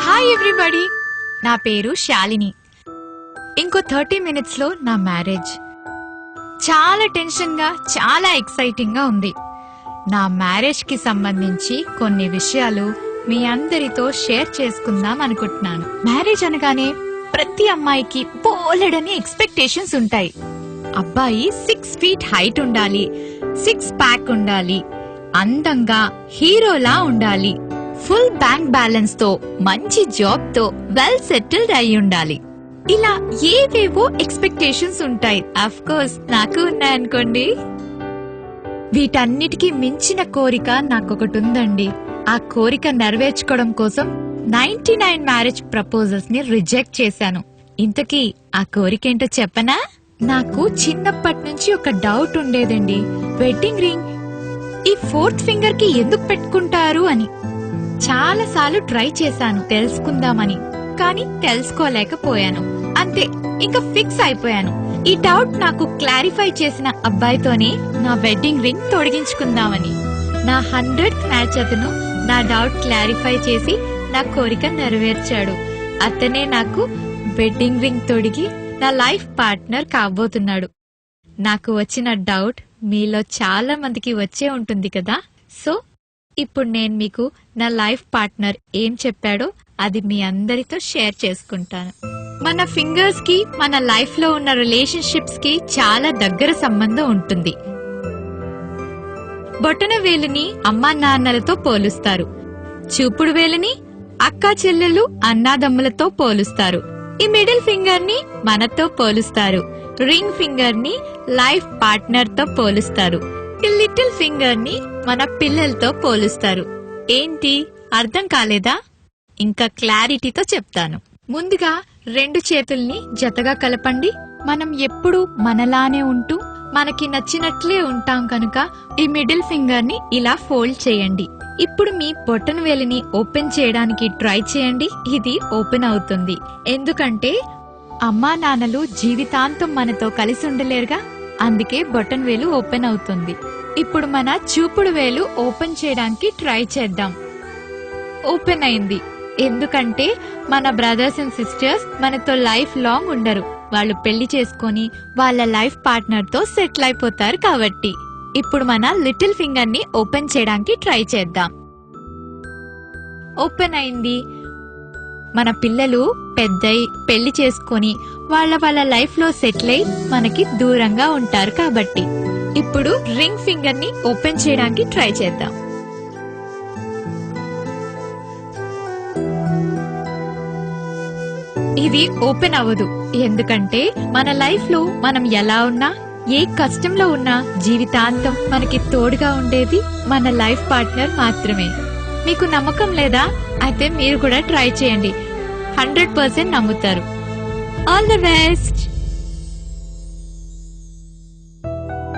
Hi everybody, నా పేరు శాలిని. ఇంకో 30 minutes లో నా మ్యారేజ్. చాలా టెన్షన్ గా, చాలా ఎక్సైటింగ్ గా ఉంది. నా మ్యారేజ్ కి సంబంధించి కొన్ని విషయాలు మీ అందరితో షేర్ చేసుకుందాం అనుకుంటున్నాను. మ్యారేజ్ అనగానే ప్రతి అమ్మాయికి బోలెడని ఎక్స్పెక్టేషన్స్ ఉంటాయి. అబ్బాయి 6 feet హైట్ ఉండాలి, 6 pack ఉండాలి, అందంగా హీరోలా ఉండాలి, ఫుల్ బ్యాంక్ బ్యాలెన్స్ తో, మంచి జాబ్ తో వెల్ సెటిల్డ్ అయి ఉండాలి. ఇలా ఏవేవో ఎక్స్పెక్టేషన్స్ ఉంటాయి. అఫ్ కోర్స్ నాకు ఉన్నాయనుకోండి. వీటన్నిటికీ మించిన కోరిక నాకొకటి ఉందండి. ఆ కోరిక నెరవేర్చుకోవడం కోసం 99 మ్యారేజ్ ప్రపోజల్స్ ని రిజెక్ట్ చేశాను. ఇంతకీ ఆ కోరికేంటో చెప్పనా? నాకు చిన్నప్పటి నుంచి ఒక డౌట్ ఉండేదండి. వెడ్డింగ్ రింగ్ ఈ 4th ఫింగర్ కి ఎందుకు పెట్టుకుంటారు అని. చాలా సార్లు ట్రై చేశాను తెలుసుకుందామని, కానీ తెలుసుకోలేకపోయాను. అంతే, ఇంకా ఫిక్స్ అయిపోయాను. ఈ డౌట్ నాకు క్లారిఫై చేసిన అబ్బాయితోనే నా వెడ్డింగ్ రింగ్ తొడిగించుకుందామని. నా 100th మ్యాచ్ అతను నా డౌట్ క్లారిఫై చేసి నా కోరిక నెరవేర్చాడు. అతనే నాకు వెడ్డింగ్ రింగ్ తొడిగి నా లైఫ్ పార్ట్నర్ కాబోతున్నాడు. నాకు వచ్చిన డౌట్ మీలో చాలా మందికి వచ్చే ఉంటుంది కదా. సో ఇప్పుడు నేను మీకు నా లైఫ్ పార్ట్నర్ ఏం చెప్పాడో అది మీ అందరితో షేర్ చేసుకుంటాను. మన ఫింగర్స్ కి మన లైఫ్ లో ఉన్న రిలేషన్షిప్స్ కి చాలా దగ్గర సంబంధం ఉంటుంది. బొటన వేలుని అమ్మా నాన్నలతో పోలుస్తారు, చూపుడు వేలుని అక్కా చెల్లెలు అన్నాదమ్ములతో పోలుస్తారు, ఈ మిడిల్ ఫింగర్ ని మనతో పోలుస్తారు, రింగ్ ఫింగర్ ని లైఫ్ పార్ట్నర్ తో పోలుస్తారు, ఈ లిటిల్ ఫింగర్ ని మన పిల్లలతో పోలుస్తారు. ఏంటి అర్థం కాలేదా? ఇంకా క్లారిటీతో చెప్తాను. ముందుగా 2 చేతుల్ని జతగా కలపండి. మనం ఎప్పుడు మనలానే ఉంటూ మనకి నచ్చినట్లే ఉంటాం కనుక ఈ మిడిల్ ఫింగర్ ని ఇలా ఫోల్డ్ చేయండి. ఇప్పుడు మీ బొటన వేలిని ఓపెన్ చేయడానికి ట్రై చేయండి. ఇది ఓపెన్ అవుతుంది, ఎందుకంటే అమ్మా నాన్నలు జీవితాంతం మనతో కలిసి ఉండలేరుగా, అందుకే బొటన్ వేలు ఓపెన్ అవుతుంది. ఇప్పుడు మన చూపుడు వేలు ఓపెన్ చేయడానికి ట్రై చేద్దాం. ఓపెన్ అయింది, ఎందుకంటే మన బ్రదర్స్ అండ్ సిస్టర్స్ మనతో లైఫ్ లాంగ్ ఉండరు. వాళ్ళు పెళ్లి చేసుకుని వాళ్ళ లైఫ్ పార్ట్నర్ తో సెటిల్ అయిపోతారు కాబట్టి. ఇప్పుడు మన లిటిల్ ఫింగర్ ని ఓపెన్ చేయడానికి ట్రై చేద్దాం. ఓపెన్ అయింది. మన పిల్లలు పెద్దయి పెళ్లి చేసుకుని వాళ్ళ లైఫ్ లో సెటిల్ అయి మనకి దూరంగా ఉంటారు కాబట్టి. ఇప్పుడు రింగ్ ఫింగర్ ని ఓపెన్ చేయడానికి ట్రై చేద్దాం. ఇది ఓపెన్ అవ్వదు, ఎందుకంటే మన లైఫ్ లో మనం ఎలా ఉన్నా, ఏ కష్టంలో ఉన్నా జీవితాంతం మనకి తోడుగా ఉండేది మన లైఫ్ పార్ట్నర్ మాత్రమే. మీకు నమ్మకం లేదా? అయితే మీరు కూడా ట్రై చేయండి, 100% నమ్ముతారు. All the best.